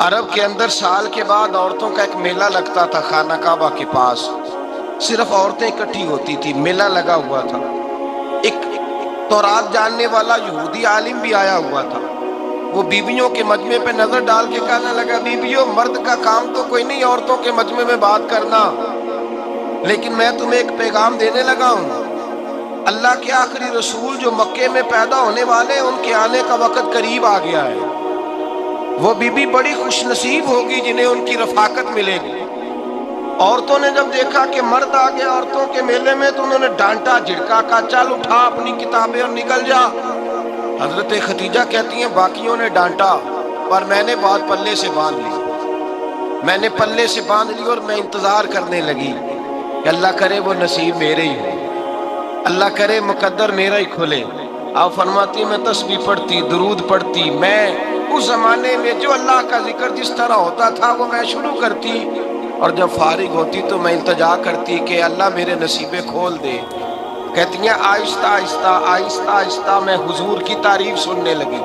عرب کے اندر سال کے بعد عورتوں کا ایک میلہ لگتا تھا خانہ کعبہ کے پاس، صرف عورتیں اکٹھی ہوتی تھی، میلہ لگا ہوا تھا۔ ایک تورات جاننے والا یہودی عالم بھی آیا ہوا تھا، وہ بیویوں کے مجمع پہ نظر ڈال کے کہنے لگا، بیویوں، مرد کا کام تو کوئی نہیں عورتوں کے مجمع میں بات کرنا، لیکن میں تمہیں ایک پیغام دینے لگا ہوں، اللہ کے آخری رسول جو مکے میں پیدا ہونے والے ان کے آنے کا وقت قریب آ گیا ہے۔ وہ بی بی بڑی خوش نصیب ہوگی جنہیں ان کی رفاقت ملے گی۔ عورتوں نے جب دیکھا کہ مرد آ گیا عورتوں کے میلے میں تو انہوں نے ڈانٹا جھڑکا، کہا چل اٹھا اپنی کتابیں اور نکل جا۔ حضرت خدیجہ کہتی ہیں باقیوں نے ڈانٹا پر میں نے بات پلے سے باندھ لی، میں نے پلے سے باندھ لی اور میں انتظار کرنے لگی کہ اللہ کرے وہ نصیب میرے ہی ہو، اللہ کرے مقدر میرا ہی کھلے۔ آپ فرماتی میں تسبیح پڑھتی، درود پڑھتی، میں اس زمانے میں جو اللہ کا ذکر جس طرح ہوتا تھا وہ میں شروع کرتی، اور جب فارغ ہوتی تو میں التجا کرتی کہ اللہ میرے نصیبے کھول دے۔ کہتی ہیں آہستہ آہستہ آہستہ آہستہ میں حضور کی تعریف سننے لگی،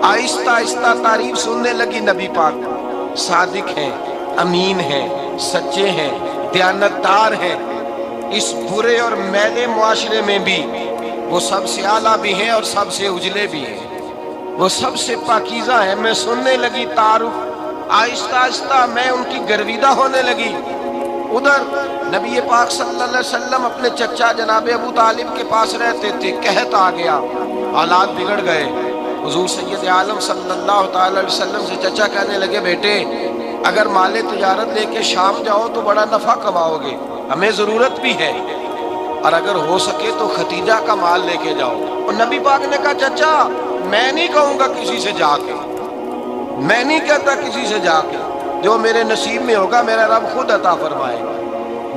آہستہ آہستہ تعریف سننے لگی۔ نبی پاک صادق ہیں، امین ہیں، سچے ہیں، دیانتدار ہیں، اس برے اور میلے معاشرے میں بھی وہ سب سے اعلیٰ بھی ہیں اور سب سے اجلے بھی ہیں، وہ سب سے پاکیزہ ہیں۔ میں سننے لگی تعارف، آہستہ آہستہ میں ان کی گرویدہ ہونے لگی۔ ادھر نبی پاک صلی اللہ علیہ وسلم اپنے چچا جناب ابو طالب کے پاس رہتے تھے، قحط آ گیا، حالات بگڑ گئے۔ حضور سید عالم صلی اللہ تعالی علیہ وسلم سے چچا کہنے لگے، بیٹے اگر مال تجارت لے کے شام جاؤ تو بڑا نفع کماؤ گے، ہمیں ضرورت بھی ہے، اور اگر ہو سکے تو ختیجہ کا مال لے کے جاؤ۔ اور نبی پاک نے کہا چچا میں نہیں کہوں گا کسی سے جا کے، میں نہیں کہتا کسی سے جا کے، جو میرے نصیب میں ہوگا میرا رب خود عطا فرمائے گا،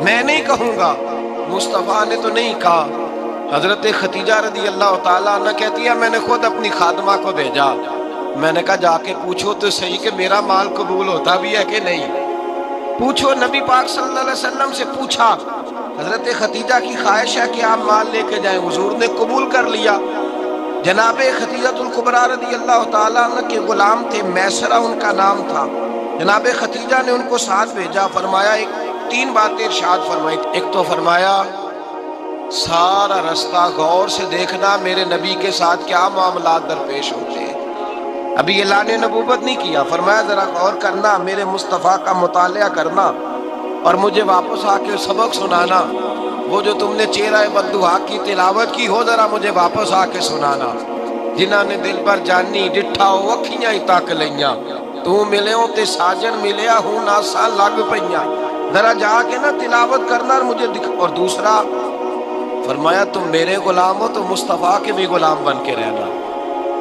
میں نہیں کہوں گا۔ مصطفیٰ نے تو نہیں کہا۔ حضرت خدیجہ رضی اللہ تعالیٰ عنہ کہتی ہے میں نے خود اپنی خادمہ کو بھیجا، میں نے کہا جا کے پوچھو تو صحیح کہ میرا مال قبول ہوتا بھی ہے کہ نہیں، پوچھو۔ نبی پاک صلی اللہ علیہ وسلم سے پوچھا، حضرت خدیجہ کی خواہش ہے کہ آپ مال لے کے جائیں، حضور نے قبول کر لیا۔ جناب خدیجہ الکبریٰ رضی اللہ تعالیٰ عنہ کے غلام تھے، میسرہ ان کا نام تھا، جناب خدیجہ نے ان کو ساتھ بھیجا، فرمایا تین باتیں ارشاد فرمائی۔ ایک تو فرمایا سارا رستہ غور سے دیکھنا میرے نبی کے ساتھ کیا معاملات درپیش ہوتے ہیں، ابھی اعلان نبوت نہیں کیا، فرمایا ذرا غور کرنا، میرے مصطفیٰ کا مطالعہ کرنا اور مجھے واپس آ کے سبق سنانا، وہ جو تم نے چہرہ بددعا کی تلاوت کی ہو ذرا مجھے واپس آ کے سنانا۔ جنہاں نے دل پر جانی ڈٹھا ہو اکھیاں ہی تک لیاں، تو ملے ہوں تے ساجن ملیا ہوں ناساں لگ پئیاں، ذرا جا کے نا تلاوت کرنا اور مجھے اور دوسرا فرمایا تم میرے غلام ہو تو مصطفیٰ کے بھی غلام بن کے رہنا،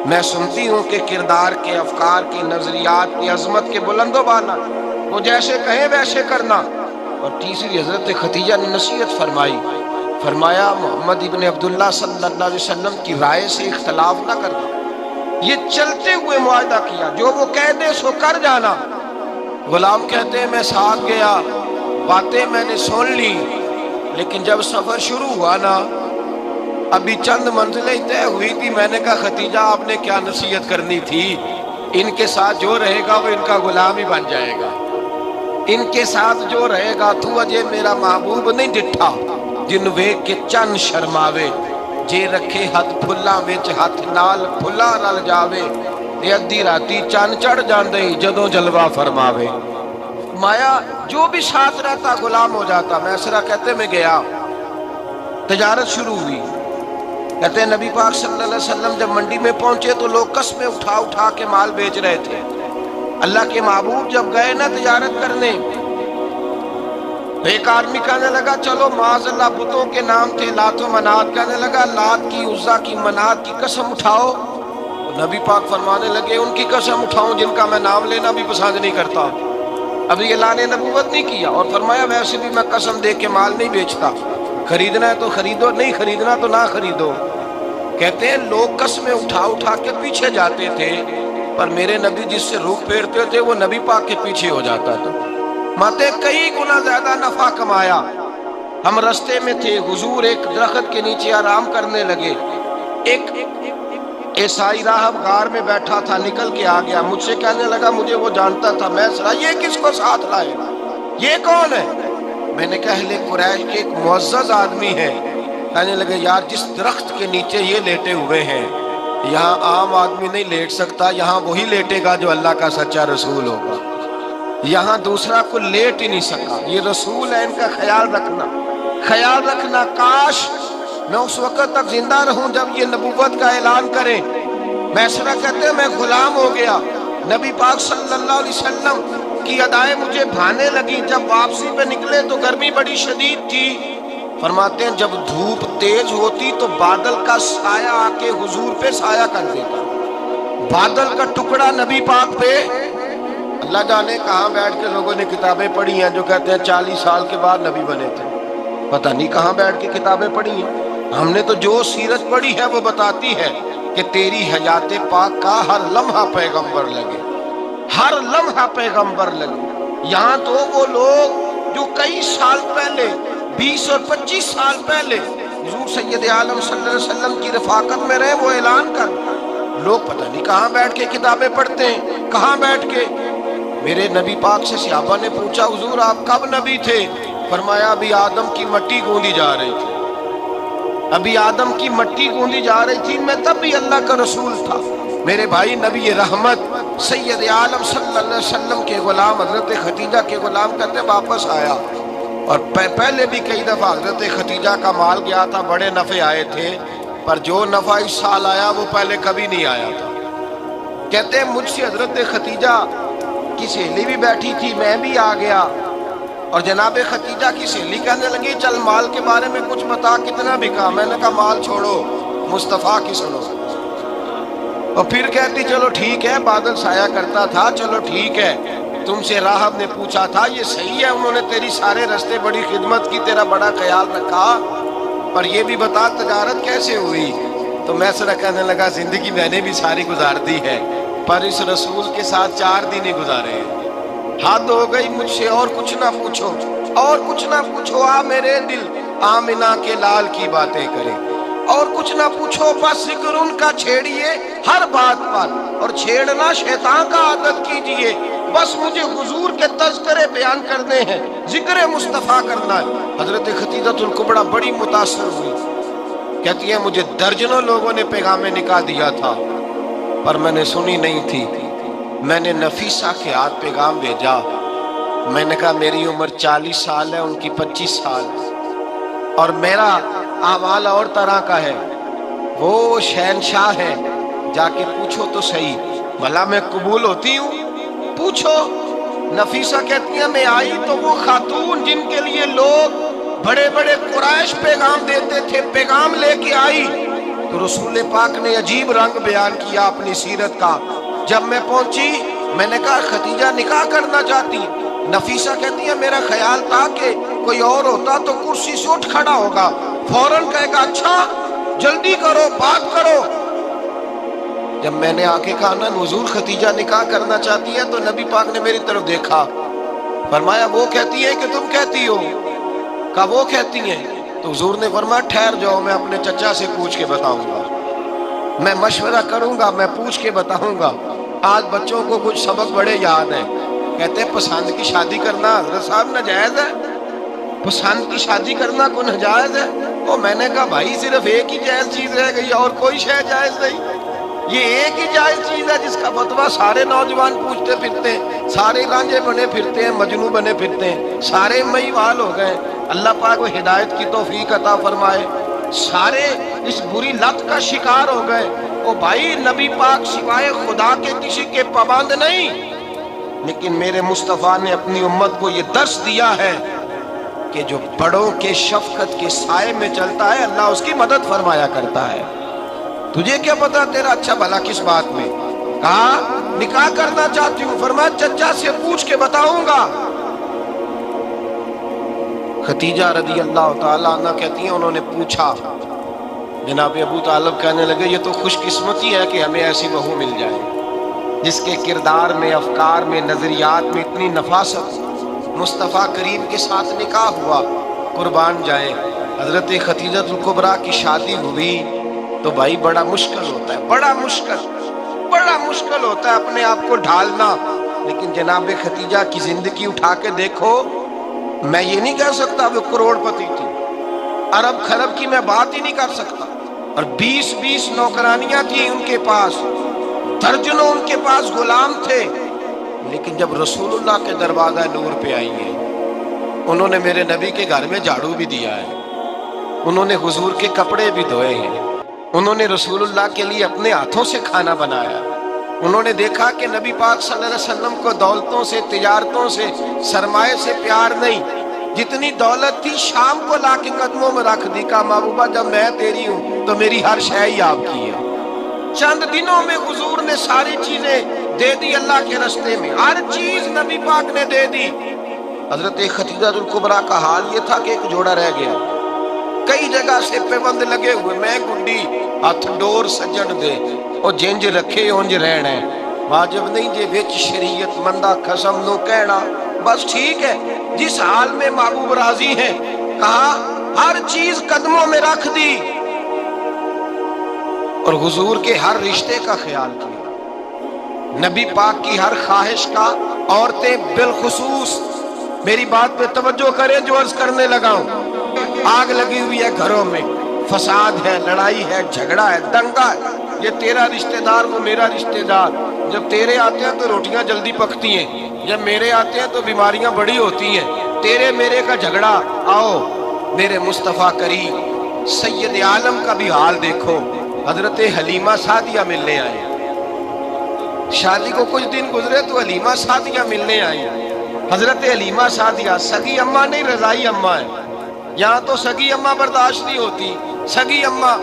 میں سنتی ہوں کہ کردار کے، افکار کی، نظریات کی، عظمت کے بلند و بالا، وہ جیسے کہیں ویسے کرنا۔ اور تیسری حضرت خدیجہ نے نصیحت فرمائی، فرمایا محمد ابن عبداللہ صلی اللہ علیہ وسلم کی رائے سے اختلاف نہ کرنا، یہ چلتے ہوئے معاہدہ کیا، جو وہ کہہ دے سو کر جانا۔ غلام کہتے ہیں میں ساتھ گیا، باتیں میں نے سن لی، لیکن جب سفر شروع ہوا نا ابھی چند منزلیں طے ہوئی تھی، میں نے کہا خدیجہ آپ نے کیا نصیحت کرنی تھی، ان کے ساتھ جو رہے گا وہ ان کا غلام ہی بن جائے گا، ان کے ساتھ جو رہے گا تو اجے میرا محبوب نہیں ڈٹھا، جن ویکھ کے چن شرماوے، جے رکھے ہاتھ پھلاں وچ ہاتھ نال پھلا رل جاوے، تے ادھی راتی چن چڑھ جاندے جدوں جلوہ فرماوے۔ مایا جو بھی ساتھ رہتا غلام ہو جاتا۔ میسرہ کہتے میں گیا، تجارت شروع ہوئی، کہتے ہیں نبی پاک صلی اللہ علیہ وسلم جب منڈی میں پہنچے تو لوگ قسمیں اٹھا اٹھا کے مال بیچ رہے تھے۔ اللہ کے محبوب جب گئے نا تجارت کرنے تو ایک آدمی کہنے لگا چلو معاذ اللہ بتوں کے نام تھے لات و منات، کہنے لگا لات کی، عزا کی، منات کی قسم اٹھاؤ۔ نبی پاک فرمانے لگے ان کی قسم اٹھاؤں جن کا میں نام لینا بھی پسند نہیں کرتا، ابھی اعلان نبوت نہیں کیا، اور فرمایا ویسے بھی میں قسم دے کے مال نہیں بیچتا، خریدنا ہے تو خریدو، نہیں خریدنا تو نہ خریدو۔ کہتے ہیں لوگ قسمیں اٹھا اٹھا کے پیچھے جاتے تھے، پر میرے نبی جس سے رخ پھیرتے تھے وہ نبی پاک کے پیچھے ہو جاتا تھا۔ ماتے کئی گنا زیادہ نفع کمایا۔ ہم رستے میں تھے، حضور ایک درخت کے نیچے آرام کرنے لگے، ایک عیسائی راہب غار میں بیٹھا تھا، نکل کے آ گیا، مجھ سے کہنے لگا مجھے وہ جانتا تھا۔ میں سنا یہ کس کو ساتھ لائے، یہ کون ہے؟ میں نے کہا اہل قریش کے ایک معزز آدمی ہے۔ کہنے لگے یار جس درخت کے نیچے یہ لیٹے ہوئے ہیں یہاں عام آدمی نہیں لیٹ سکتا، یہاں وہی لیٹے گا جو اللہ کا سچا رسول ہوگا، یہاں دوسرا کوئی لیٹ ہی نہیں سکا۔ یہ رسول ہے، ان کا خیال رکھنا، خیال رکھنا۔ کاش میں اس وقت تک زندہ رہوں جب یہ نبوت کا اعلان کریں۔ میسرہ کہتے ہیں میں غلام ہو گیا، نبی پاک صلی اللہ علیہ وسلم کی ادائیں مجھے بھانے لگی۔ جب واپسی پہ نکلے تو گرمی بڑی شدید تھی۔ فرماتے ہیں جب دھوپ تیز ہوتی تو بادل کا سایہ آ کے حضور پہ سایہ کر دیتا، بادل کا ٹکڑا نبی پاک پہ۔ اللہ جانے کہاں بیٹھ کے لوگوں نے کتابیں پڑھی ہیں جو کہتے ہیں 40 سال کے بعد نبی بنے تھے، پتہ نہیں کہاں بیٹھ کے کتابیں پڑھی ہیں۔ ہم نے تو جو سیرت پڑھی ہے وہ بتاتی ہے کہ تیری حیات پاک کا ہر لمحہ پیغمبر لگے، ہر لمحہ پیغمبر لگے۔ یہاں تو وہ لوگ جو کئی سال پہلے 20 اور 25 سال پہلے حضور سید عالم صلی اللہ علیہ وسلم کی رفاقت میں رہے وہ اعلان کر، لوگ پتہ نہیں کہاں بیٹھ کے کتابیں پڑھتے ہیں، کہاں بیٹھ کے۔ میرے نبی پاک سے صحابہ نے پوچھا حضور آپ کب نبی تھے؟ فرمایا ابھی آدم کی مٹی گوندی جا رہی تھی، ابھی آدم کی مٹی گوندی جا رہی تھی، میں تب بھی اللہ کا رسول تھا۔ میرے بھائی نبی رحمت سید عالم صلی اللہ علیہ وسلم کے غلام حضرت خدیجہ کے غلام کہتے واپس آیا، اور پہلے بھی کئی دفعہ حضرت خدیجہ کا مال گیا تھا، بڑے نفع آئے تھے، پر جو نفع اس سال آیا وہ پہلے کبھی نہیں آیا تھا۔ کہتے ہیں مجھ سے حضرت خدیجہ کی سہیلی بھی بیٹھی تھی، میں بھی آ گیا، اور جناب خدیجہ کی سہیلی کہنے لگی چل مال کے بارے میں کچھ بتا، کتنا بکا؟ میں نے کہا مال چھوڑو، مصطفیٰ کی سنو۔ اور پھر کہتی چلو ٹھیک ہے، بادل سایہ کرتا تھا، چلو ٹھیک ہے، تم سے راہب نے پوچھا تھا یہ صحیح ہے، انہوں نے تیری سارے رستے بڑی خدمت کی، تیرا بڑا خیال رکھا، پر یہ بھی بتا تجارت کیسے ہوئی؟ تو میں سر کہنے لگا زندگی میں نے بھی ساری گزار دی ہے، پر اس رسول کے ساتھ 4 دن ہی گزارے ہیں، حد ہو گئی مجھ سے، اور کچھ نہ پوچھو، اور کچھ نہ پوچھو، آ میرے دل آمنہ کے لال کی باتیں کرے، اور کچھ نہ پوچھو، بس ذکر ان کا چھیڑیے ہر بات پر، اور چھیڑنا شیطان کا عادت کیجئے، بس مجھے حضور کے تذکرے بیان کرنے ہیں، ذکر مصطفیٰ کرنا ہے۔ حضرت خدیجہ الکبریٰ بڑی متاثر ہوئی، کہتی ہے مجھے درجنوں لوگوں نے پیغام نکاح دیا تھا پر میں نے سنی نہیں تھی، میں نے نفیسہ کے ہاتھ پیغام بھیجا، میں نے کہا میری عمر 40 سال ہے، ان کی 25 سال، اور میرا اعمال اور طرح کا ہے، وہ شہنشاہ ہے، جا کے پوچھو تو صحیح، بھلا میں قبول ہوتی ہوں؟ پوچھو۔ نفیسہ کہتی ہیں میں آئی تو وہ خاتون جن کے لیے لوگ بڑے بڑے قریش پیغام دیتے تھے پیغام لے کے آئی، تو رسول پاک نے عجیب رنگ بیان کیا اپنی سیرت کا۔ جب میں پہنچی میں نے کہا خدیجہ نکاح کرنا چاہتی؟ نفیسہ کہتی ہے میرا خیال تھا کہ کوئی اور ہوتا تو کرسی سے اٹھ کھڑا ہوگا، فوراً کہے گا اچھا جلدی کرو بات کرو۔ جب میں نے آ کے کہا نا حضور خدیجہ نکاح کرنا چاہتی ہے، تو نبی پاک نے میری طرف دیکھا، فرمایا وہ کہتی ہے کہ تم کہتی ہو؟ کہا وہ کہتی ہیں۔ تو حضور نے فرمایا ٹھہر جاؤ، میں اپنے چچا سے پوچھ کے بتاؤں گا، میں مشورہ کروں گا، میں پوچھ کے بتاؤں گا۔ آج بچوں کو کچھ سبق بڑے یاد ہیں، کہتے ہیں پسند کی شادی کرنا حضرت صاحب ناجائز ہے، پسند کی شادی کرنا کوئی ناجائز ہے؟ اور میں نے کہا بھائی صرف ایک ہی جائز چیز رہ گئی، اور کوئی شے جائز نہیں، یہ ایک ہی جائز چیز ہے جس کا فتویٰ سارے نوجوان پوچھتے پھرتے ہیں، سارے رانجے بنے پھرتے ہیں، مجنوں بنے پھرتے ہیں، سارے میوال ہو گئے۔ اللہ پاک وہ ہدایت کی توفیق عطا فرمائے، سارے اس بری لت کا شکار ہو گئے۔ او بھائی نبی پاک سوائے خدا کے کسی کے پابند نہیں، لیکن میرے مصطفیٰ نے اپنی امت کو یہ درس دیا ہے کہ جو بڑوں کے شفقت کے سائے میں چلتا ہے اللہ اس کی مدد فرمایا کرتا ہے۔ تجھے کیا پتا تیرا اچھا بھلا کس بات میں؟ کہا نکاح کرنا چاہتی ہوں، فرمایا چچا سے پوچھ کے بتاؤں گا۔ خدیجہ رضی اللہ تعالیٰ عنہ کہتی ہیں انہوں نے پوچھا، جناب ابو طالب کہنے لگے یہ تو خوش قسمتی ہے کہ ہمیں ایسی بہو مل جائے جس کے کردار میں، افکار میں، نظریات میں اتنی نفاست۔ مصطفیٰ کریم کے ساتھ نکاح ہوا، قربان جائیں۔ حضرت خدیجہ الکبریٰ کی شادی ہوئی، تو بھائی بڑا مشکل ہوتا ہے، بڑا مشکل ہوتا ہے اپنے آپ کو ڈھالنا۔ لیکن جناب خدیجہ کی زندگی اٹھا کے دیکھو، میں یہ نہیں کہہ سکتا وہ کروڑ پتی تھی، ارب خرب کی میں بات ہی نہیں کر سکتا، اور 20 نوکرانیاں تھیں ان کے پاس، درجنوں ان کے پاس غلام تھے۔ لیکن جب رسول اللہ کے دروازہ نور پہ آئی ہیں، انہوں نے میرے نبی کے گھر میں جھاڑو بھی دیا ہے، انہوں نے حضور کے کپڑے بھی دھوئے ہیں، انہوں نے رسول اللہ کے لیے اپنے ہاتھوں سے کھانا بنایا، انہوں نے دیکھا کہ نبی پاک صلی اللہ علیہ وسلم کو دولتوں سے، تجارتوں سے، سرمایہ سے پیار نہیں، جتنی دولت تھی شام کو لا کے قدموں میں رکھ دی، کہا محبوبہ جب میں تیری ہوں تو میری ہر شے ہی آپ کی ہے۔ چند دنوں میں حضور نے ساری چیزیں دے دی اللہ کے رستے میں، ہر چیز نبی پاک نے دے دی۔ حضرت خدیجہ الکبریٰ کا حال یہ تھا کہ ایک جوڑا رہ گیا، کئی جگہ سے پیوند لگے ہوئے، میں گڈی ہاتھ ڈور سجن دے اور جنج رکھے اونج رہنا ہے، واجب نہیں جے وچ شریعت مندہ قسم نو کہنا، بس ٹھیک ہے جس حال میں محبوب راضی ہیں، کہا ہر چیز قدموں میں رکھ دی اور حضور کے ہر رشتے کا خیال کیا، نبی پاک کی ہر خواہش کا۔ عورتیں بالخصوص میری بات پہ توجہ کریں جو عرض کرنے لگا ہوں، آگ لگی ہوئی ہے گھروں میں، فساد ہے، لڑائی ہے، جھگڑا ہے، دنگا ہے، یہ تیرا رشتہ دار وہ میرا رشتہ دار، جب تیرے آتے ہیں تو روٹیاں جلدی پکتی ہیں، جب میرے آتے ہیں تو بیماریاں بڑی ہوتی ہیں، تیرے میرے کا جھگڑا۔ آؤ میرے مصطفیٰ کریم سید عالم کا بھی حال دیکھو، حضرت حلیمہ سعدیہ ملنے آئے، شادی کو کچھ دن گزرے تو حلیمہ سعدیہ ملنے آئی۔ حضرت حلیمہ سعدیہ سگی اماں نہیں رضائی اماں ہے، یہاں تو سگی اماں برداشت نہیں ہوتی، سگی اماں،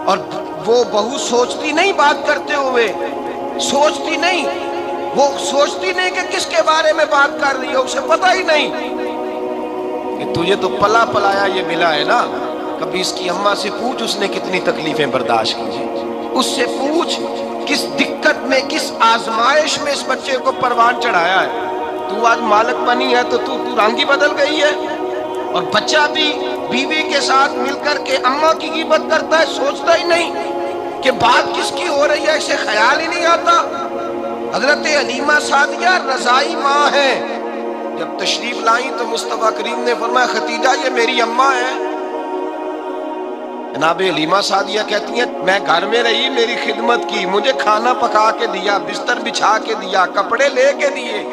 اور وہ بہو سوچتی نہیں بات کرتے ہوئے، سوچتی نہیں، وہ سوچتی نہیں کہ کس کے بارے میں بات کر رہی ہے، اسے پتہ ہی نہیں کہ تجھے تو پلا پلایا یہ ملا ہے نا، کبھی اس کی اماں سے پوچھ اس نے کتنی تکلیفیں برداشت کی، اس سے پوچھ کس دقت میں، کس آزمائش میں اس بچے کو پروان چڑھایا ہے۔ تو آج مالک بنی ہے تو رنگ ہی بدل گئی ہے، اور بچہ بھی بیوی کے ساتھ مل کر کے اماں کی غیبت کرتا ہے، سوچتا ہی نہیں کہ بات کس کی ہو رہی ہے، اسے خیال ہی نہیں آتا۔ حضرت حلیمہ سعدیہ رضائی ماں ہے، جب تشریف لائیں تو مصطفیٰ کریم نے فرمایا خدیجہ یہ میری اماں ہے۔ جناب حلیمہ سعدیہ کہتی ہیں میں گھر میں رہی، میری خدمت کی، مجھے کھانا پکا کے دیا، بستر بچھا کے دیا، کپڑے لے کے دیے،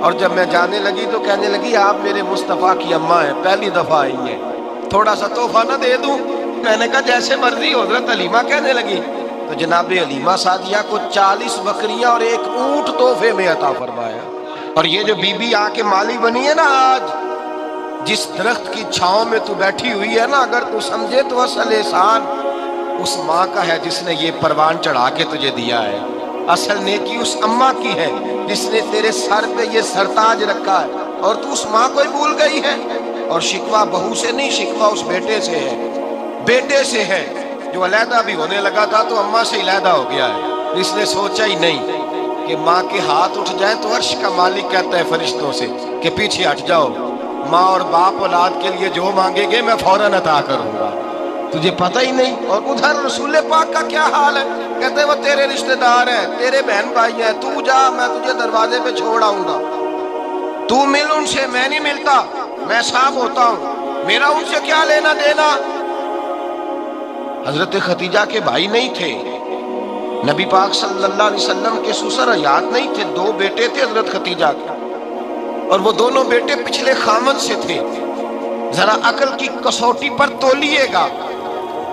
اور جب میں جانے لگی تو کہنے لگی آپ میرے مصطفیٰ کی اماں ہیں، پہلی دفعہ آئی ہیں، تھوڑا سا تحفہ نہ دے دوں؟ میں نے کہا جیسے مرضی۔ حضرت حلیمہ کہنے لگی تو جناب حلیمہ سعدیہ کو 40 بکریاں اور ایک اونٹ تحفے میں عطا فرمایا۔ اور یہ جو بی بی آ کے مالی بنی ہے نا آج، جس درخت کی چھاؤں میں تو بیٹھی ہوئی ہے نا، اگر تو سمجھے تو اصل احسان اس ماں کا ہے جس نے یہ پروان چڑھا کے تجھے دیا ہے، اصل نیکی اس اماں کی ہے جس نے تیرے سر پہ یہ سرتاج رکھا ہے، اور تو اس ماں کو ہی بھول گئی ہے۔ اور شکوہ بہو سے نہیں، شکوہ اس بیٹے سے ہے، بیٹے سے ہے جو علیحدہ بھی ہونے لگا تھا تو اماں سے علیحدہ ہو گیا ہے، اس نے سوچا ہی نہیں کہ ماں کے ہاتھ اٹھ جائیں تو عرش کا مالک کہتا ہے فرشتوں سے کہ پیچھے ہٹ جاؤ، ماں اور باپ اولاد کے لیے جو مانگیں گے میں فوراً عطا کروں گا، تجھے پتہ ہی نہیں۔ اور ادھر رسول پاک کا کیا حال ہے، کہتے ہیں وہ تیرے رشتہ دار ہیں، تیرے بہن بھائی ہیں، تو جا میں تجھے دروازے پہ چھوڑ آؤں گا، تو مل ان سے، میں نہیں ملتا، میں صاف ہوتا ہوں، میرا ان سے کیا لینا دینا۔ حضرت خدیجہ کے بھائی نہیں تھے، نبی پاک صلی اللہ علیہ وسلم کے سسر حیات نہیں تھے، 2 بیٹے تھے حضرت خدیجہ کے، اور وہ دونوں بیٹے پچھلے خامن سے تھے۔ ذرا عقل کی کسوٹی پر تولیے گا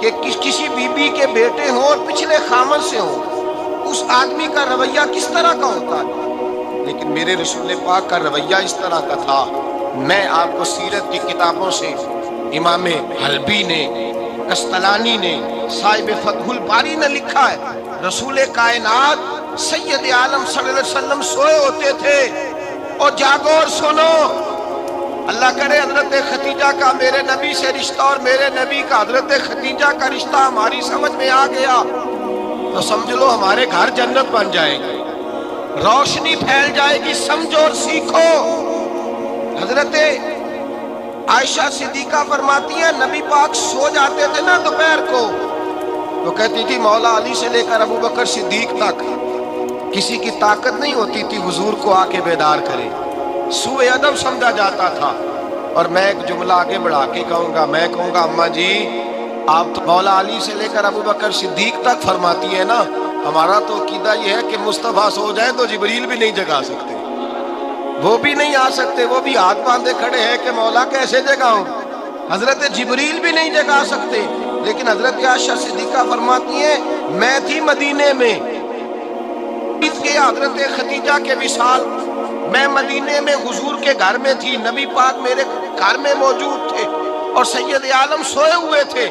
کہ کسی بی بی کے بیٹے ہوں اور پچھلے خامن سے ہوں، اس آدمی کا رویہ کس طرح کا ہوتا ہے، لیکن میرے رسول پاک کا رویہ اس طرح کا تھا۔ میں آپ کو سیرت کی کتابوں سے امام حلبی نے، قسطلانی نے، صاحب فتح الباری نے لکھا ہے، رسول کائنات سید عالم صلی اللہ علیہ وسلم سوئے ہوتے تھے اور جاگو اور سنو، اللہ کرے حضرت خدیجہ کا میرے نبی سے رشتہ اور میرے نبی کا حضرت خدیجہ کا رشتہ ہماری سمجھ میں آ گیا تو سمجھ لو ہمارے گھر جنت بن جائے گی، روشنی پھیل جائے گی، سمجھو اور سیکھو۔ حضرت عائشہ صدیقہ فرماتی ہیں نبی پاک سو جاتے تھے نا دوپہر کو وہ کہتی تھی مولا علی سے لے کر ابو بکر صدیق تک کسی کی طاقت نہیں ہوتی تھی حضور کو آ کے بیدار کرے، سوء ادب سمجھا جاتا تھا۔ اور میں ایک جملہ آگے بڑھا کے کہوں گا، میں کہوں گا اماں جی آپ تو مولا علی سے لے کر ابو بکر صدیق تک فرماتی ہے نا، ہمارا تو عقیدہ یہ ہے کہ مصطفیٰ سو جائے تو جبریل بھی نہیں جگا سکتے، وہ بھی نہیں آ سکتے، وہ بھی ہاتھ باندھے کھڑے ہیں کہ مولا کیسے جگاؤں، حضرت جبریل بھی نہیں جگا سکتے۔ لیکن حضرت عائشہ صدیقہ فرماتی ہیں میں تھی مدینے میں کہ حضرت خدیجہ کے وصال، میں مدینے میں حضور کے گھر میں تھی، نبی پاک میرے گھر میں موجود تھے اور سید عالم سوئے ہوئے تھے۔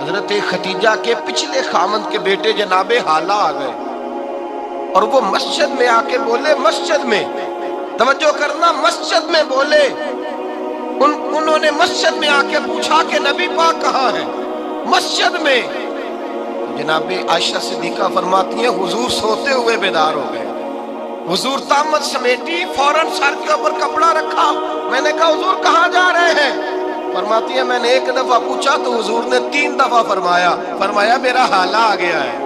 حضرت خدیجہ کے پچھلے خامند کے بیٹے جناب حالہ آ گئے اور وہ مسجد میں آ کے بولے، مسجد میں توجہ کرنا، مسجد میں بولے، انہوں نے مسجد میں آ کے پوچھا کہ نبی پاک کہاں ہے، مسجد میں۔ جناب عائشہ صدیقہ فرماتی ہیں حضور سوتے ہوئے بیدار ہو گئے، حضور طامت سمیٹی، فوراً سر کے اوپر کپڑا رکھا، میں نے کہا حضور کہاں جا رہے ہیں؟ فرماتی ہے میں نے ایک دفعہ پوچھا تو حضور نے 3 دفعہ فرمایا میرا حالہ آ گیا ہے،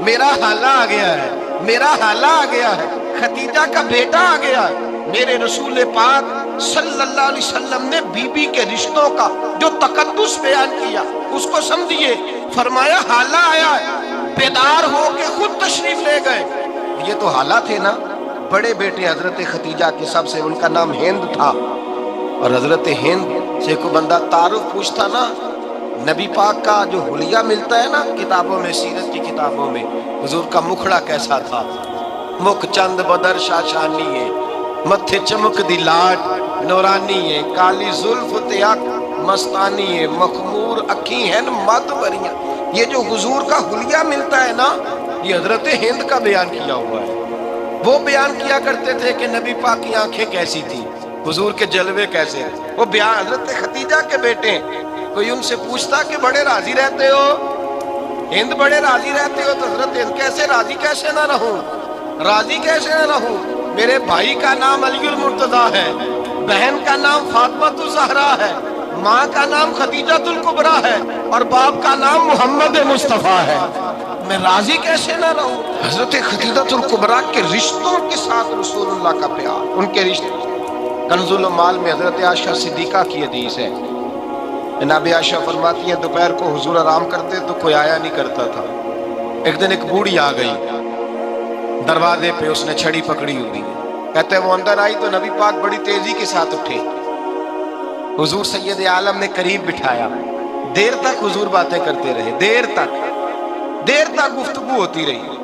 میرا حالہ آ گیا ہے، میرا حالہ آ گیا ہے، خدیجہ کا بیٹا آ گیا ہے۔ میرے رسول پاک صلی اللہ علیہ وسلم نے بی بی کے رشتوں کا جو تقدس بیان کیا اس کو سمجھیے، فرمایا حالہ آیا ہے، بیدار ہو کے خود تشریف لے گئے۔ یہ تو حالہ تھے نا، بڑے بیٹے حضرت خدیجہ کے، سب سے ان کا نام ہند تھا، اور حضرت ہند سے کوئی بندہ تعارف پوچھتا نا، نبی پاک کا جو حلیہ ملتا ہے نا کتابوں میں، سیرت کی کتابوں میں، حضور کا مکھڑا کیسا تھا، مکھ چند بدر شاشانی ہے، متھے چمک دی لاٹ نورانی ہے، کالی زلف تیاک مستانی ہے، مخمور اکھی ہیں مد بریاں۔ یہ جو حضور کا حلیہ ملتا ہے نا، یہ حضرت ہند کا بیان کیا ہوا ہے۔ وہ بیان کیا کرتے تھے کہ نبی پاک کی آنکھیں کیسی تھی، حضور کے جلوے کیسے ہیں، وہ بیان حضرت خدیجہ کے بیٹے ہیں۔ کوئی ان سے پوچھتا کہ بڑے راضی رہتے ہو، ہند بڑے راضی رہتے ہو، تو حضرت ہند کیسے راضی کیسے نہ رہوں، راضی کیسے نہ رہوں، میرے بھائی کا نام علی المرتضیٰ ہے، بہن کا نام فاطمہ الزہرا ہے، ماں کا نام خدیجہ الکبریٰ ہے، اور باپ کا نام محمد مصطفیٰ ہے، میں راضی کیسے نہ رہوں۔ حضرت خدیجہ الکبریٰ کے رشتوں کے ساتھ رسول اللہ کا پیار، ان کے رشتے۔ کنز المال میں حضرت عائشہ صدیقہ کی حدیث ہے، جناب عائشہ فرماتی ہیں دوپہر کو حضور آرام کرتے تو کوئی آیا نہیں کرتا تھا، ایک دن ایک بوڑھی آ گئی، دروازے پہ اس نے چھڑی پکڑی ہوئی، کہتے ہیں وہ اندر آئی تو نبی پاک بڑی تیزی کے ساتھ اٹھے، حضور سید عالم نے قریب بٹھایا، دیر تک حضور باتیں کرتے رہے، دیر تک گفتگو ہوتی رہی۔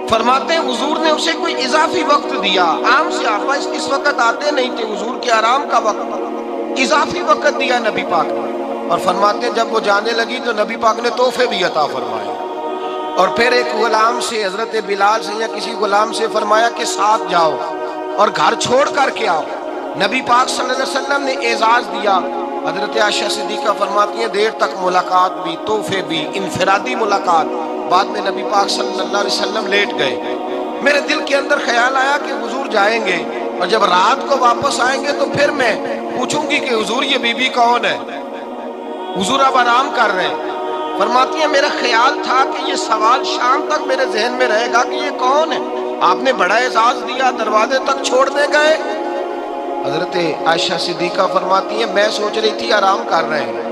فرماتے ہیں حضور نے اسے کوئی اضافی وقت دیا، عام صحابہ اس وقت آتے نہیں تھے، حضور کے آرام کا وقت تھا، اضافی وقت دیا نبی پاک نے، اور فرماتے ہیں جب وہ جانے لگی تو نبی پاک نے تحفے بھی عطا فرمائے، اور پھر ایک غلام سے، حضرت بلال سے یا کسی غلام سے فرمایا کہ ساتھ جاؤ اور گھر چھوڑ کر کے آؤ۔ نبی پاک صلی اللہ علیہ وسلم نے اعزاز دیا۔ حضرت عائشہ صدیقہ فرماتی ہیں دیر تک ملاقات بھی، تحفے بھی، انفرادی ملاقات۔ بعد میں نبی پاک صلی اللہ علیہ وسلم لیٹ گئے، میرے دل کے اندر خیال آیا کہ حضور جائیں گے اور جب رات کو واپس آئیں گے تو پھر میں پوچھوں گی کہ حضور یہ بی بی کون ہے، حضور اب آرام کر رہے ہیں۔ فرماتی ہیں میرا خیال تھا کہ یہ سوال شام تک میرے ذہن میں رہے گا کہ یہ کون ہے، آپ نے بڑا اعزاز دیا، دروازے تک چھوڑنے گئے۔ حضرت عائشہ صدیقہ فرماتی ہیں میں سوچ رہی تھی آرام کر رہے ہیں،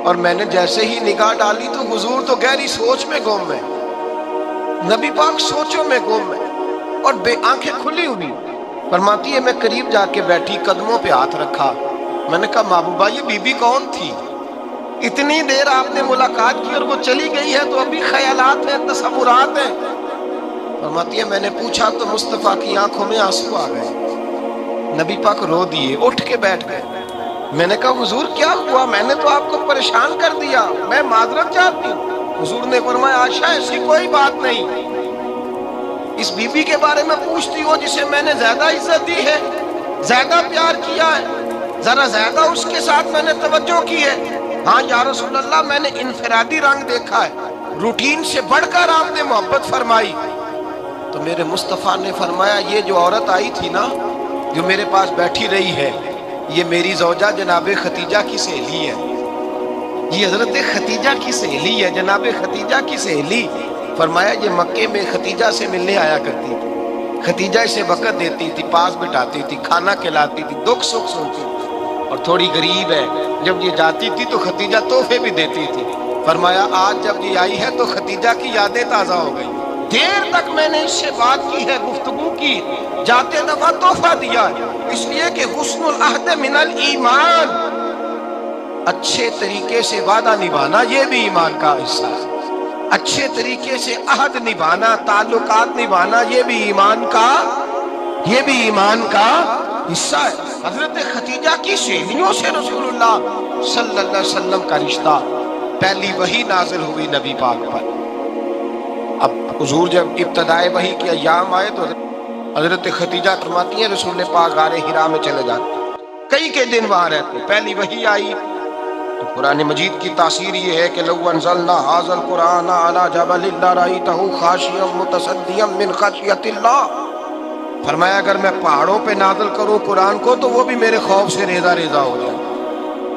اور میں نے جیسے ہی نگاہ ڈالی تو حضور تو گہری سوچ میں گم ہے، نبی پاک سوچوں میں گم ہے اور بے آنکھیں کھلی ہوئی۔ فرماتی ہے میں قریب جا کے بیٹھی، قدموں پہ ہاتھ رکھا، میں نے کہا محبوبہ یہ بی بی کون تھی، اتنی دیر آپ نے ملاقات کی اور وہ چلی گئی ہے تو ابھی خیالات ہیں، تصورات ہیں۔ فرماتی ہے میں نے پوچھا تو مصطفیٰ کی آنکھوں میں آنسو آ گئے، نبی پاک رو دیے، اٹھ کے بیٹھ گئے۔ میں نے کہا حضور کیا ہوا، میں نے تو آپ کو پریشان کر دیا، میں معذرت چاہتی ہوں۔ حضور نے فرمایا عائشہ ایسی کوئی بات نہیں، اس بی بی کے بارے میں پوچھتی ہو جسے میں نے زیادہ عزت دی ہے، زیادہ پیار کیا ہے، ذرا زیادہ اس کے ساتھ میں نے توجہ کی ہے۔ ہاں یا رسول اللہ میں نے انفرادی رنگ دیکھا ہے، روٹین سے بڑھ کر آپ نے محبت فرمائی۔ تو میرے مصطفیٰ نے فرمایا یہ جو عورت آئی تھی نا، جو میرے پاس بیٹھی رہی ہے، یہ میری زوجہ جناب خدیجہ کی سہیلی ہے، یہ حضرت خدیجہ کی سہیلی ہے، جناب خدیجہ کی سہیلی۔ فرمایا یہ مکے میں خدیجہ سے ملنے آیا کرتی تھی، خدیجہ اسے وقت دیتی تھی، پاس بٹھاتی تھی، کھانا کھلاتی تھی، دکھ سکھ سنتی تھی، اور تھوڑی غریب ہے، جب یہ جاتی تھی تو خدیجہ تحفے بھی دیتی تھی۔ فرمایا آج جب یہ آئی ہے تو خدیجہ کی یادیں تازہ ہو گئی، دیر تک میں نے اس سے بات کی ہے، گفتگو کی، جاتے دفعہ تحفہ دیا، اس لیے کہ حسن العہد من الایمان، اچھے طریقے سے وعدہ نبھانا یہ بھی ایمان کا حصہ ہے، اچھے طریقے سے عہد نبھانا، تعلقات نبھانا یہ بھی ایمان کا حصہ ہے۔ حضرت خدیجہ کی سہیلیوں سے رسول اللہ صلی اللہ علیہ وسلم کا رشتہ، پہلی وحی نازل ہوئی نبی پاک پر۔ اب حضور جب ابتدائے وحی کے ایام آئے تو حضرت خدیجہ فرماتی ہیں رسول پاک غار حرا میں چلے جاتے، کئی دن وہاں رہتے، پہلی وحی آئی تو قرآن مجید کی تاثیر یہ ہے کہ لو انزلنا ھذا القرآن علی جبل لرأیتہ خاشعا متصدعا من خشیۃ اللہ، فرمایا اگر میں پہاڑوں پہ نازل کروں قرآن کو تو وہ بھی میرے خوف سے ریزہ ریزہ ہو جائے،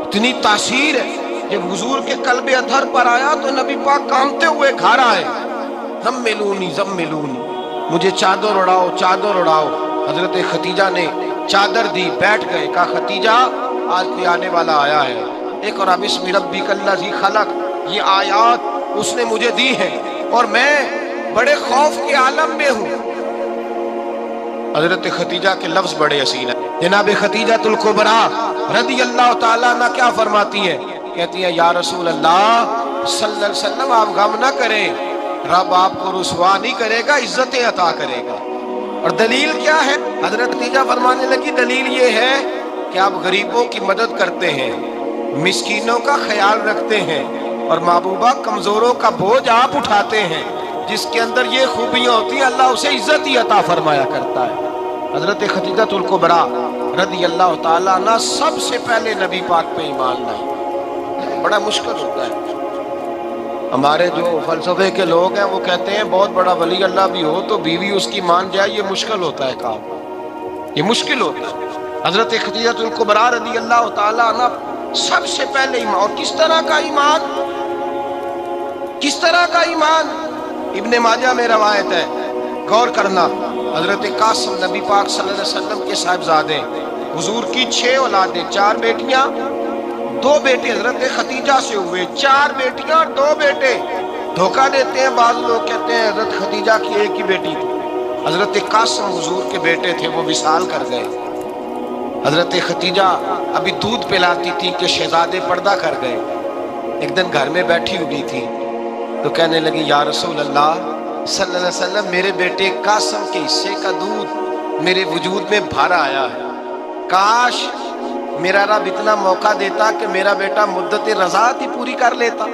اتنی تاثیر ہے۔ جب حضور کے قلب اطہر پر آیا تو نبی پاک کانپتے ہوئے گھر آئے، زملونی زملونی، مجھے چادر اڑاؤ چادر اڑاؤ۔ حضرت خدیجہ نے چادر دی، بیٹھ گئے، کہا خدیجہ آج کوئی آنے والا آیا ہے، ایک اور بسم ربک الذی خلق، یہ آیات اس نے مجھے دی ہیں اور میں بڑے خوف کے عالم میں ہوں۔ حضرت خدیجہ کے لفظ بڑے حسین ہیں۔ جناب خدیجہ الکبریٰ رضی اللہ تعالیٰ عنہ کیا فرماتی ہیں؟ کہتی ہیں یا رسول اللہ صلی اللہ علیہ وسلم آپ غم نہ کریں، رب آپ کو رسوا نہیں کرے گا، عزتیں عطا کرے گا۔ اور دلیل کیا ہے؟ حضرت خدیجہ فرمانے لگی دلیل یہ ہے کہ آپ غریبوں کی مدد کرتے ہیں، مسکینوں کا خیال رکھتے ہیں، اور محبوبہ کمزوروں کا بوجھ آپ اٹھاتے ہیں، جس کے اندر یہ خوبیاں ہوتی ہیں اللہ اسے عزت ہی عطا فرمایا کرتا ہے۔ حضرت خدیجہ الکبریٰ رضی اللہ تعالیٰ عنہ سب سے پہلے نبی پاک پہ ایمان لائی۔ بڑا مشکل ہوتا ہے، ہمارے جو فلسفے کے لوگ ہیں وہ کہتے ہیں بہت بڑا ولی اللہ بھی ہو تو بیوی اس کی مان جائے، یہ مشکل ہوتا ہے کام، یہ مشکل ہوتا ہے۔ حضرت خدیجہ الکبریٰ رضی اللہ تعالیٰ عنہ سب سے پہلے ایمان، اور کس طرح کا ایمان؟ کس طرح کا ایمان؟ ابن ماجہ میں روایت ہے، غور کرنا، حضرت قاسم نبی پاک صلی اللہ علیہ وسلم کے صاحبزادے، حضور کی 6 اولادیں، 4 بیٹیاں 2 بیٹے حضرت خدیجہ سے ہوئے، 4 بیٹیاں 2 بیٹے۔ دھوکہ دیتے ہیں بعض لوگ، کہتے ہیں حضرت خدیجہ کی ایک ہی بیٹی تھی، حضرت قاسم حضور کے بیٹے تھے، وہ وصال کر گئے۔ حضرت خدیجہ ابھی دودھ پلاتی تھی کہ شہزادے پردہ کر گئے۔ ایک دن گھر میں بیٹھی ہوئی تھی تو کہنے لگی یا رسول اللہ صلی اللہ علیہ وسلم میرے بیٹے قاسم کے حصے کا دودھ میرے وجود میں بھر آیا ہے، کاش میرا رب اتنا موقع دیتا کہ میرا بیٹا مدت رضاعت ہی پوری کر لیتا،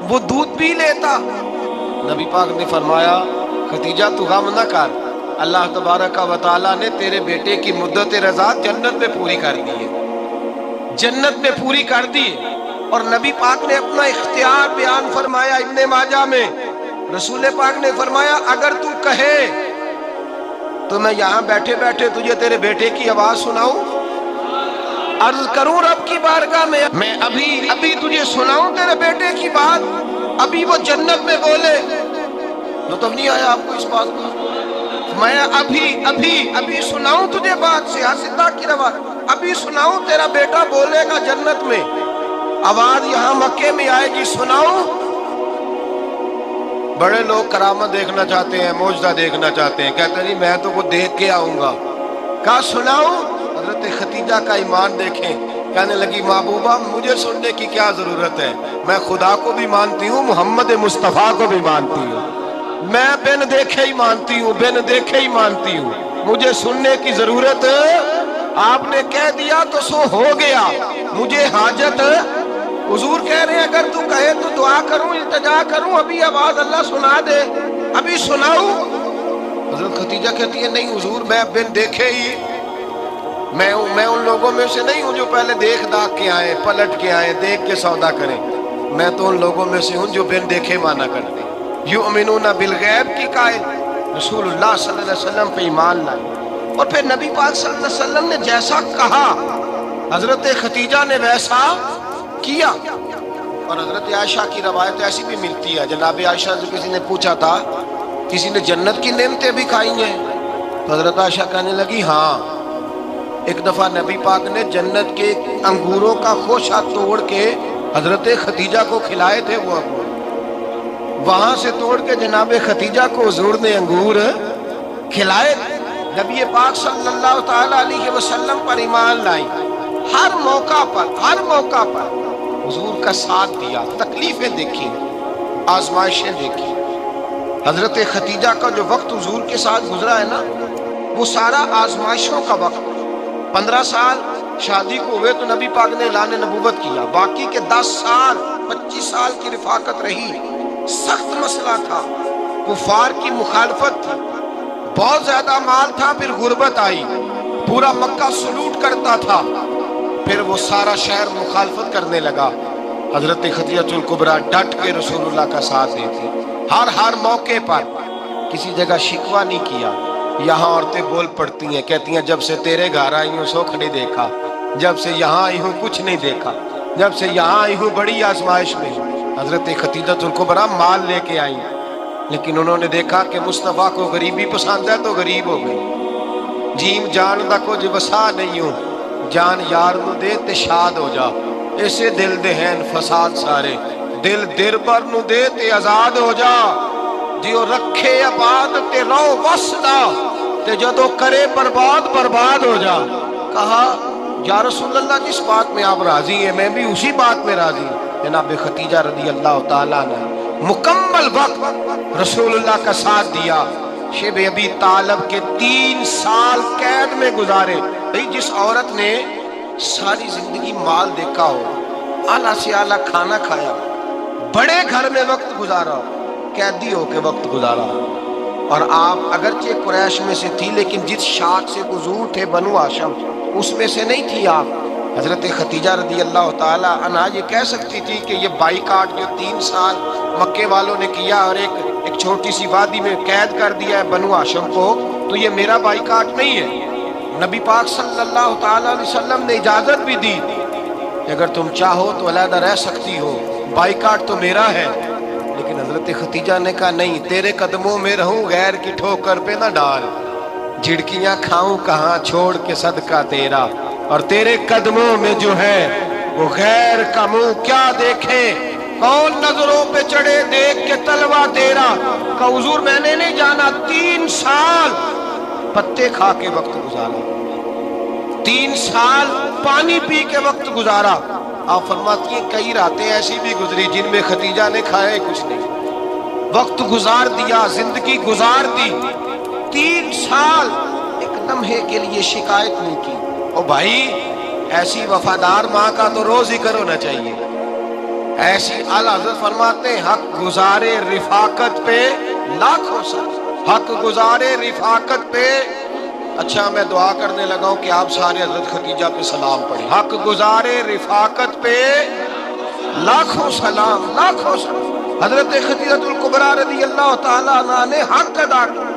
وہ دودھ پی لیتا۔ نبی پاک نے فرمایا خدیجہ تو غم نہ کر، اللہ تبارک و تعالیٰ نے تیرے بیٹے کی مدت رضاعت جنت میں پوری کر دی ہے، جنت میں پوری کر دی۔ اور نبی پاک نے اپنا اختیار بیان فرمایا ابن ماجہ میں، رسول پاک نے فرمایا اگر تو کہے تو میں یہاں بیٹھے بیٹھے تجھے تیرے بیٹے کی آواز سناؤں، عرض کروں رب کی بارگاہ میں ابھی تجھے سناؤں تیرے بیٹے کی بات، ابھی وہ جنت میں بولے، مطلب نہیں آیا آپ کو اس بات کا؟ میں ابھی سناؤں تجھے بات، سیاستہ کی روایت، ابھی سناؤں تیرا بیٹا بولے گا جنت میں، آواز یہاں مکے میں آئے گی، سناؤں؟ بڑے لوگ کرامت دیکھنا چاہتے ہیں، معجزہ دیکھنا چاہتے ہیں، کہتے ہیں میں تو وہ دیکھ کے آؤں گا، کہا سناؤں؟ حضرت خدیجہ کا ایمان دیکھیں، کہنے لگی محبوبہ مجھے سننے کی کیا ضرورت ہے، میں خدا کو بھی مانتی ہوں، محمد مصطفیٰ کو بھی مانتی ہوں، میں بن دیکھے ہی مانتی ہوں، بن دیکھے ہی مانتی ہوں، مجھے سننے کی ضرورت آپ نے کہہ دیا تو سو ہو گیا، مجھے حاجت حضور کہہ رہے ہیں اگر تو کہے تو دعا کروں، التجا کروں، ابھی آواز اللہ سنا دے، ابھی سناؤں؟ حضرت خدیجہ کہتی ہے نہیں حضور میں بن دیکھے ہی، میں ان لوگوں میں سے نہیں ہوں جو پہلے دیکھ داکھ کے آئے، پلٹ کے آئے، دیکھ کے سودا کریں، میں تو ان لوگوں میں سے ہوں جو بن دیکھے مانا کرتے، یؤمنون بالغیب کی قائل، رسول اللہ صلی اللہ علیہ وسلم پہ ایمان لائے۔ اور پھر نبی پاک صلی اللہ علیہ وسلم نے جیسا کہا حضرت خدیجہ نے ویسا کیا۔ اور حضرت عائشہ کی روایت ایسی بھی ملتی ہے، جناب عائشہ سے کسی نے پوچھا تھا کسی نے جنت کی نعمتیں بھی کھائی ہیں؟ تو حضرت عائشہ کہنے لگی ہاں، ایک دفعہ نبی پاک نے جنت کے انگوروں کا خوشہ توڑ کے حضرت ختیجہ کو کھلائے تھے، وہ انگور وہاں سے توڑ کے جناب ختیجہ کو حضور نے انگور کھلائے تھے۔ نبی پاک صلی اللہ تعالی علیہ وسلم پر ایمان لائی، ہر موقع پر حضور کا ساتھ دیا، تکلیفیں دیکھی، آزمائشیں دیکھی۔ حضرت ختیجہ کا جو وقت حضور کے ساتھ گزرا ہے نا، وہ سارا آزمائشوں کا وقت۔ 15 سال شادی کو ہوئے تو نبی پاک نے اعلان نبوت کیا، باقی کے 10 سال 25 سال کی رفاقت رہی، سخت مسئلہ تھا، کفار کی مخالفت تھی، بہت زیادہ مال تھا، پھر غربت آئی، پورا مکہ سلوٹ کرتا تھا، پھر وہ سارا شہر مخالفت کرنے لگا۔ حضرت خدیجہ الکبریٰ ڈٹ کے رسول اللہ کا ساتھ دیتی، ہر موقع پر کسی جگہ شکوہ نہیں کیا۔ یہاں عورتیں بول پڑتی ہیں، کہتی ہیں جب سے تیرے گھر آئی ہوں سکھ نہیں دیکھا، جب سے یہاں آئی ہوں کچھ نہیں دیکھا، جب سے یہاں آئی ہوں بڑی آزمائش میں ہوں۔ حضرت خدیجہ الکبریٰ مال لے کے آئی، لیکن انہوں نے دیکھا کہ مصطفیٰ کو غریبی پسند ہے تو غریب ہو گئی۔ جیم جان دا کچھ وسا نہیں ہوں، جان یار نو دے تے شاد ہو جا، ایسے دل دہین فساد سارے، دل دیر پر نو دے تے آزاد ہو جا، دیو رکھے آباد تے رو وسدا تے جدو کرے برباد ہو جا۔ کہا یا رسول اللہ جس بات میں آپ راضی ہیں میں بھی اسی بات میں راضی ہوں۔ جناب ختیجہ رضی اللہ تعالیٰ نے مکمل وقت رسول اللہ کا ساتھ دیا۔ شیب ابی طالب کے 3 سال قید میں گزارے۔ جس عورت نے ساری زندگی مال دیکھا ہو، اعلیٰ سے اعلیٰ کھانا کھایا، بڑے گھر میں وقت گزارا، قیدی ہو کے وقت گزارا، اور آپ اگرچہ قریش میں سے تھی لیکن جس شاخ سے حضور تھے بنو ہاشم اس میں سے نہیں تھی آپ۔ حضرت ختیجہ رضی اللہ تعالی عنہا یہ کہہ سکتی تھی کہ یہ بائیکاٹ جو 3 سال مکے والوں نے کیا اور ایک چھوٹی سی وادی میں قید کر دیا ہے بنو ہاشم کو، تو یہ میرا بائیکاٹ نہیں ہے۔ نبی پاک صلی اللہ تعالی علیہ وسلم نے اجازت بھی دی کہ اگر تم چاہو تو علیحدہ رہ سکتی ہو، بائیکاٹ تو میرا ہے۔ لیکن حضرت ختیجہ نے کہا نہیں، تیرے قدموں میں رہوں، غیر کی ٹھوکر پہ نہ ڈال، جھڑکیاں کھاؤں کہاں چھوڑ کے صدقہ تیرا، اور تیرے قدموں میں جو ہے وہ غیر کا منہ کیا دیکھے، کون نظروں پہ چڑھے دیکھ کے تلوا تیرا۔ کہ حضور میں نے نہیں جانا، 3 سال پتے کھا کے وقت گزارا، 3 سال پانی پی کے وقت گزارا۔ آپ فرماتی ہیں کئی راتیں ایسی بھی گزری جن میں ختیجہ نے کھایا کچھ نہیں، وقت گزار دیا، زندگی گزار دی، 3 سال ایک لمحے کے لیے شکایت نہیں کی۔ اور بھائی ایسی وفادار ماں کا تو روز ذکر ہونا چاہیے۔ ایسی اعلیٰ حضرت فرماتے ہیں حق گزارے رفاقت پہ لاکھوں سال، حق گزارے رفاقت پہ۔ اچھا میں دعا کرنے لگا ہوں کہ آپ سارے حضرت ختیجہ پہ سلام پڑھیں۔ حق گزارے رفاقت پہ لاکھوں سلام، لاکھوں سلام۔ حضرت خدیجہ الکبریٰ رضی اللہ تعالیٰ عنہ نے حق ادا کیا۔